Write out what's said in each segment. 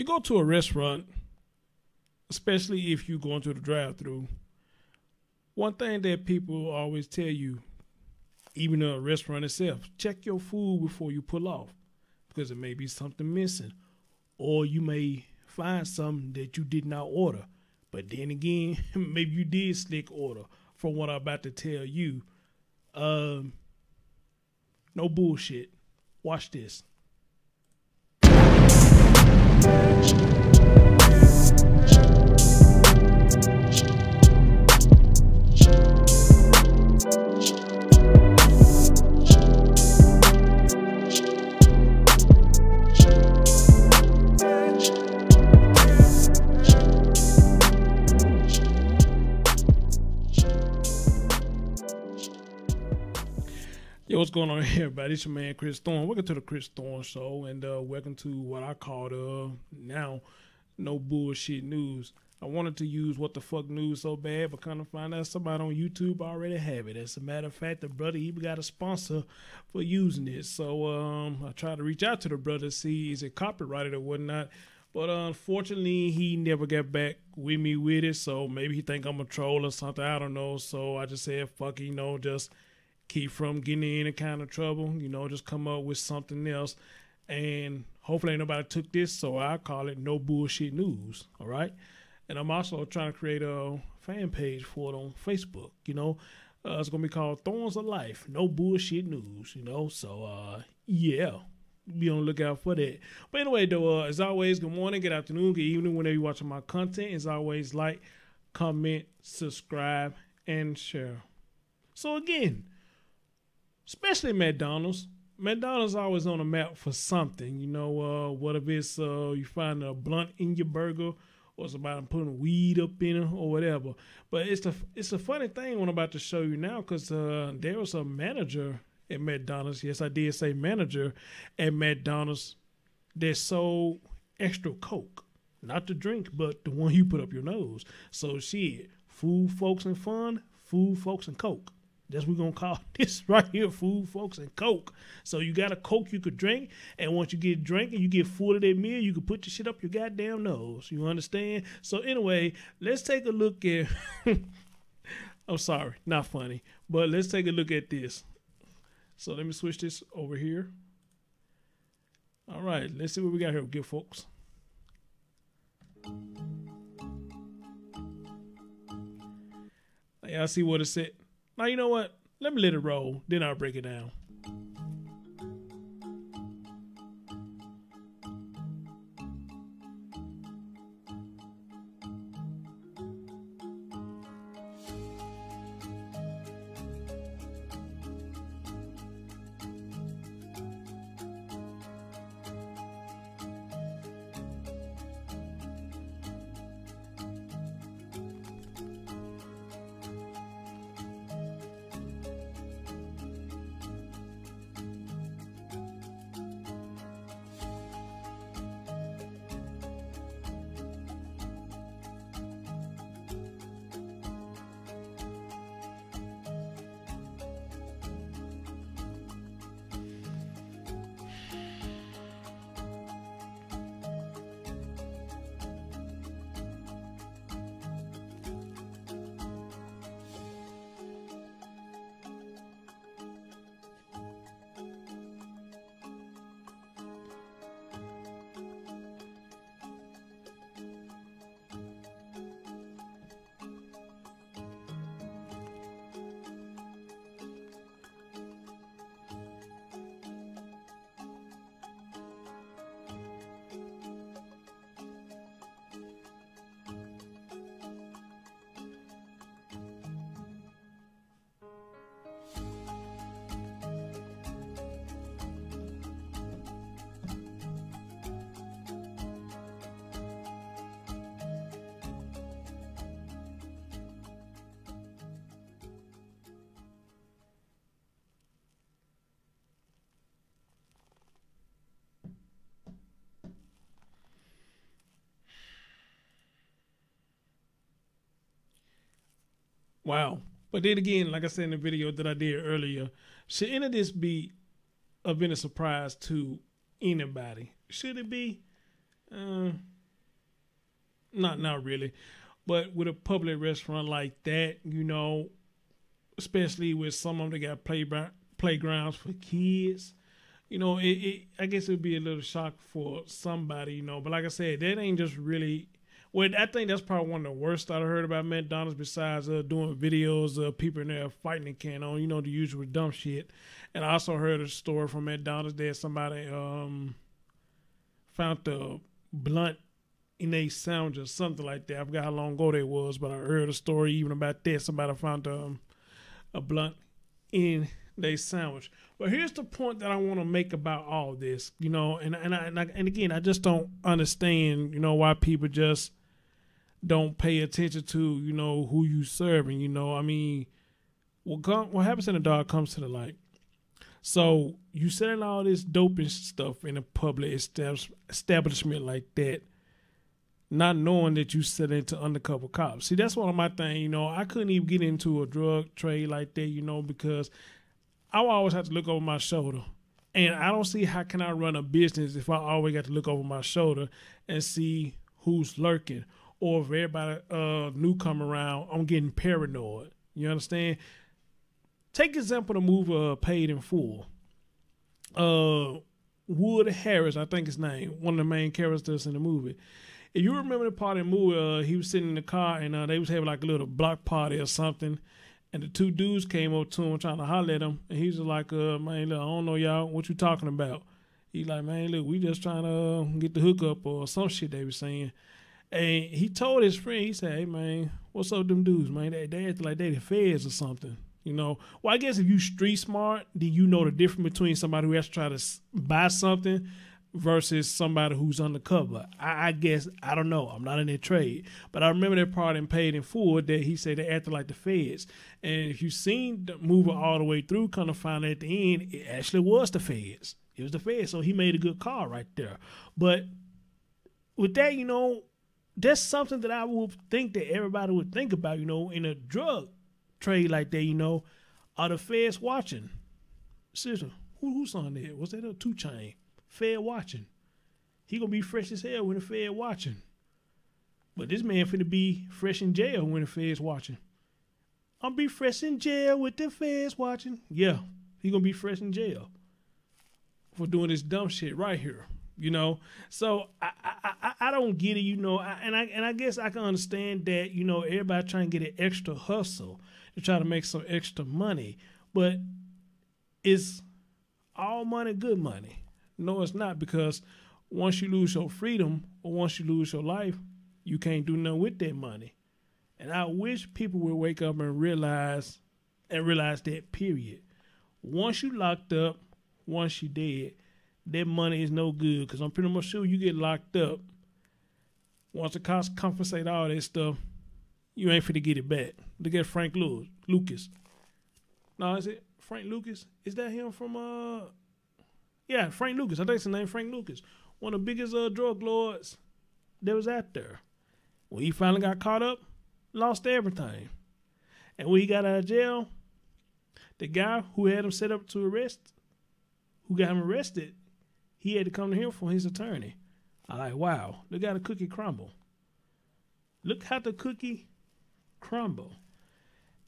You go to a restaurant, especially if you're going to the drive-thru. One thing that people always tell you, even a restaurant itself, check your food before you pull off, because it may be something missing, or you may find something that you did not order. But then again, maybe you did slick order. From what I'm about to tell you, no bullshit. Watch this. Yo, what's going on, everybody? It's your man, Chris Thorne. Welcome to the Chris Thorne Show, and welcome to what I call now no bullshit news. I wanted to use what the fuck news so bad, but kind of find out somebody on YouTube already have it. As a matter of fact, the brother even got a sponsor for using it. So I tried to reach out to the brother to see is it copyrighted or whatnot. But unfortunately, he never got back with me with it. So maybe he think I'm a troll or something. I don't know. So I just said, fuck it, just keep from getting in any kind of trouble, just come up with something else. And hopefully ain't nobody took this, so I call it no bullshit news, all right? And I'm also trying to create a fan page for it on Facebook, It's going to be called Thorns of Life, no bullshit news, So, yeah, be on the lookout for that. But anyway, though, as always, good morning, good afternoon, good evening, whenever you're watching my content. As always, like, comment, subscribe, and share. So, again, especially McDonald's. McDonald's always on the map for something, what if it's you find a blunt in your burger or somebody putting weed up in it or whatever. But it's a funny thing what I'm about to show you now, because there was a manager at McDonald's. Yes, I did say manager at McDonald's that sold extra Coke. Not the drink, but the one you put up your nose. So shit, food, folks, and fun, food, folks, and Coke. That's what we're going to call this right here, food, folks, and Coke. So you got a Coke you could drink, and once you get drinking, you get full of that meal, you can put your shit up your goddamn nose. You understand? So anyway, let's take a look at, I'm sorry, not funny, but let's take a look at this. So let me switch this over here. All right, let's see what we got here, good folks. Y'all see what it said? Now, you know what? Let me let it roll. Then I'll break it down. Wow. But then again, like I said in the video that I did earlier, should any of this be been a surprise to anybody? Should it be? Uh, not really. But with a public restaurant like that, you know, especially with some of them that got playgrounds for kids, you know, I guess it would be a little shock for somebody, you know. But like I said, that ain't just really. Well, I think that's probably one of the worst I've heard about McDonald's. Besides doing videos of people in there fighting a can on, you know, the usual dumb shit. And I also heard a story from McDonald's that somebody found the blunt in a sandwich or something like that. I forgot how long ago that was, but I heard a story even about that. Somebody found a blunt in their sandwich. But here's the point that I want to make about all this, you know, and again, I just don't understand, you know, why people just don't pay attention to, you know, who you serving. You know, I mean, what happens in the dark comes to the light. So you selling all this dope and stuff in a public establishment like that, not knowing that you selling to undercover cops. See, that's one of my things, you know. I couldn't even get into a drug trade like that, you know, because I would always have to look over my shoulder. And I don't see how can I run a business if I always got to look over my shoulder and see who's lurking. Or if everybody new come around, I'm getting paranoid. You understand? Take example the movie Paid in Full. Wood Harris, I think his name, one of the main characters in the movie. If you remember the part in the movie, he was sitting in the car and they was having like a little block party or something. And the two dudes came up to him trying to holler at him. And he was like, man, look, I don't know y'all, what you talking about? He's like, man, look, we just trying to get the hookup or some shit they were saying. And he told his friend, he said, hey, man, what's up with them dudes, man? They acting like they the feds or something, you know? Well, I guess if you street smart, then you know the difference between somebody who has to try to buy something versus somebody who's undercover. I guess, I don't know. I'm not in that trade. But I remember that part in Paid in Full that he said they acted like the feds. And if you've seen the movie all the way through, kind of find out at the end, it actually was the feds. It was the feds. So he made a good call right there. But with that, you know, that's something that I would think that everybody would think about, you know, in a drug trade like that, you know. Are the feds watching? Seriously, who's on there? Was that a 2 Chainz? Fed watching. He gonna be fresh as hell when the Fed watching. But this man finna be fresh in jail when the Fed's watching. I'll be fresh in jail with the Feds watching. Yeah, he gonna be fresh in jail for doing this dumb shit right here. You know, so I don't get it, you know, and I guess I can understand that, you know, everybody trying to get an extra hustle to try to make some extra money, but is all money good money? No, it's not, because once you lose your freedom or once you lose your life, you can't do nothing with that money. And I wish people would wake up and realize that, period. Once you locked up, once you dead, that money is no good, because I'm pretty much sure you get locked up. Once the cops compensate all that stuff, you ain't finna get it back. Look at Frank Lucas. No, is it Frank Lucas? Is that him from Yeah, Frank Lucas. I think it's the name, Frank Lucas. One of the biggest drug lords that was out there. When he finally got caught up, lost everything. And when he got out of jail, the guy who had him set up to arrest, who got him arrested, he had to come to him from his attorney. I like, wow, look how the cookie crumble. Look how the cookie crumble.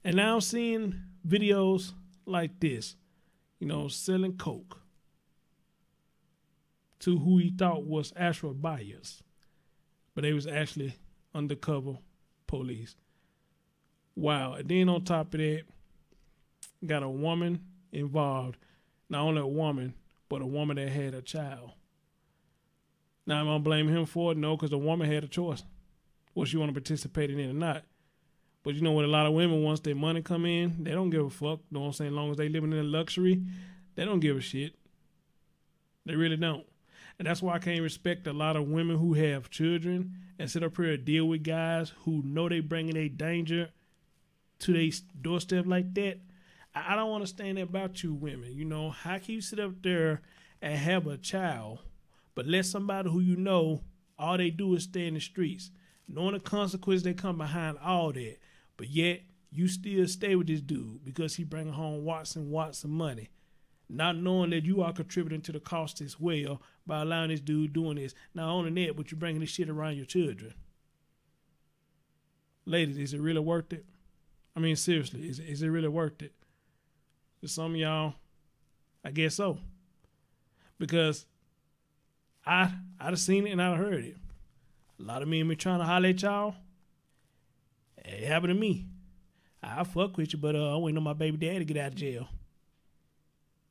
And now I'm seeing videos like this, you know, selling coke to who he thought was actual buyers, but they was actually undercover police. Wow. And then on top of that, got a woman involved. Not only a woman, but a woman that had a child. Now, am I blaming him for it? No, because the woman had a choice, what she want to participate in it or not. But you know what, a lot of women, once their money come in, they don't give a fuck. You know what I'm saying? As long as they living in luxury, they don't give a shit. They really don't. And that's why I can't respect a lot of women who have children and sit up here and deal with guys who know they bringing a danger to their doorstep like that. I don't understand that about you women. You know, how can you sit up there and have a child, but let somebody who you know, all they do is stay in the streets, knowing the consequences that come behind all that, but yet you still stay with this dude because he bringing home watts and watts of money. not knowing that you are contributing to the cost as well by allowing this dude doing this. Not only that, but you're bringing this shit around your children. Ladies, is it really worth it? I mean, seriously, is it really worth it? For some of y'all, I guess so. Because I'd have seen it and I'd have heard it. A lot of men been trying to holler at y'all. It happened to me. I fuck with you, but I waiting on my baby daddy to get out of jail.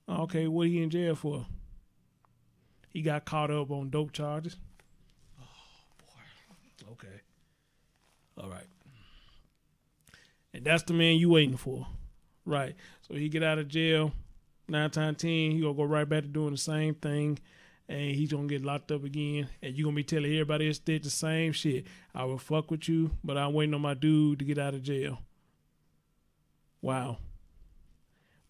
Okay, what he in jail for? He got caught up on dope charges. Oh, boy. Okay. All right. And that's the man you waiting for. Right. So he get out of jail, 9 times 10, he gonna go right back to doing the same thing, and he's gonna get locked up again, and you gonna be telling everybody else did the same shit. I will fuck with you, but I'm waiting on my dude to get out of jail. Wow.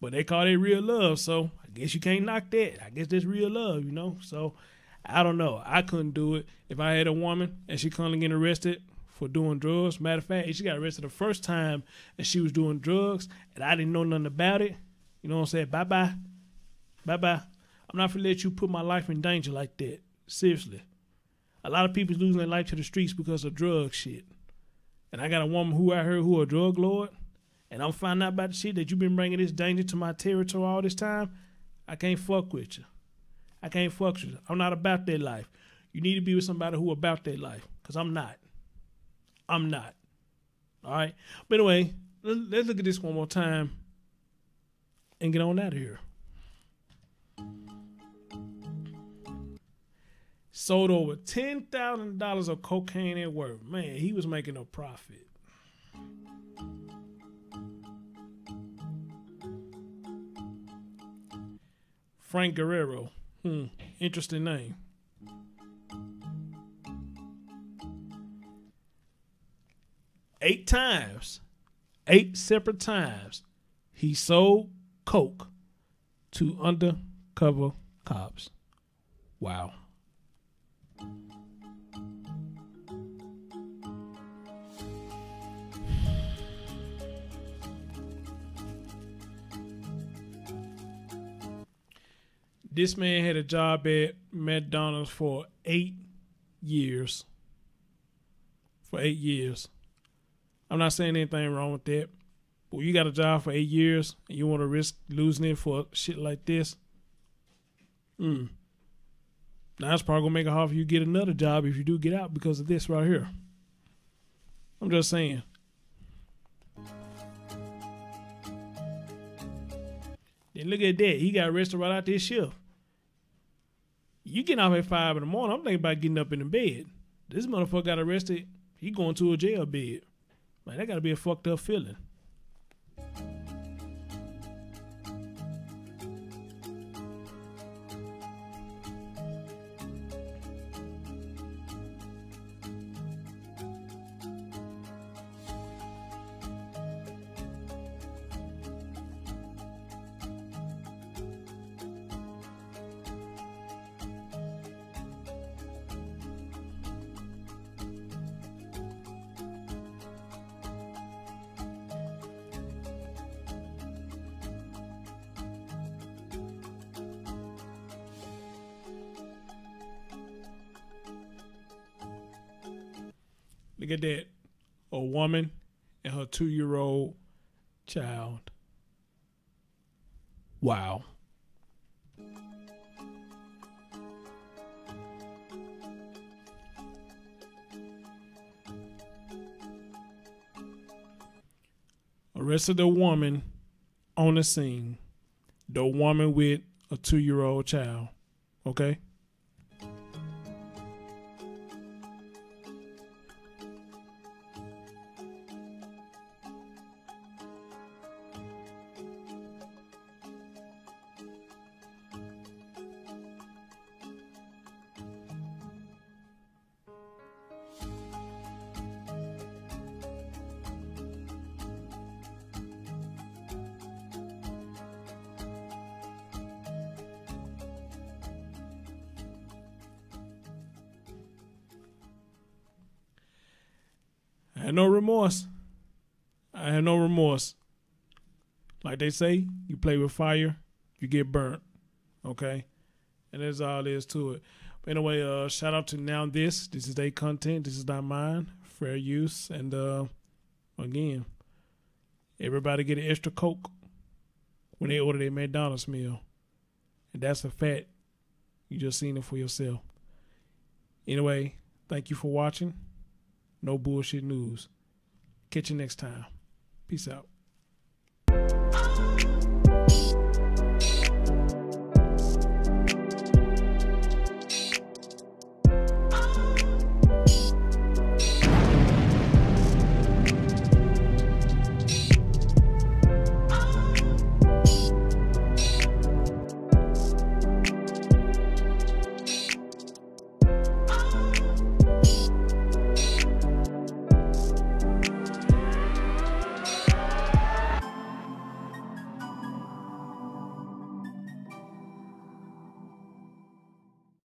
But they call it real love, so I guess you can't knock that. I guess that's real love, you know? So, I don't know. I couldn't do it. If I had a woman and she couldn't get arrested for doing drugs, matter of fact, she got arrested the first time and she was doing drugs and I didn't know nothing about it, you know what I'm saying? Bye-bye. Bye-bye. I'm not going to let you put my life in danger like that. Seriously. A lot of people losing their life to the streets because of drug shit. And I got a woman who I heard who a drug lord, and I'm finding out about the shit that you've been bringing this danger to my territory all this time. I can't fuck with you. I can't fuck with you. I'm not about that life. You need to be with somebody who about that life, because I'm not. I'm not. All right? But anyway, let's look at this one more time and get on out of here. Sold over $10,000 of cocaine at work. Man, he was making a profit. Frank Guerrero. Interesting name. Eight separate times, he sold coke to undercover cops. Wow. This man had a job at McDonald's for 8 years. For 8 years. I'm not saying anything wrong with that. But you got a job for 8 years and you want to risk losing it for shit like this? Now it's probably going to make it hard for you to get another job if you do get out because of this right here. I'm just saying. Then look at that. He got arrested right out this shift. You getting off at 5 in the morning. I'm thinking about getting up in the bed. This motherfucker got arrested. He going to a jail bed. Man, that got to be a fucked up feeling. Look at that. A woman and her 2-year-old child. Wow. Arrested the woman on the scene. The woman with a 2-year-old child. Okay? I had no remorse. I had no remorse. Like they say, you play with fire, you get burnt. Okay? And that's all there is to it. But anyway, shout out to Now This. This is their content. This is not mine. Fair use. And again, everybody get an extra Coke when they order their McDonald's meal. And that's a fact. You just seen it for yourself. Anyway, thank you for watching. No bullshit news. Catch you next time. Peace out.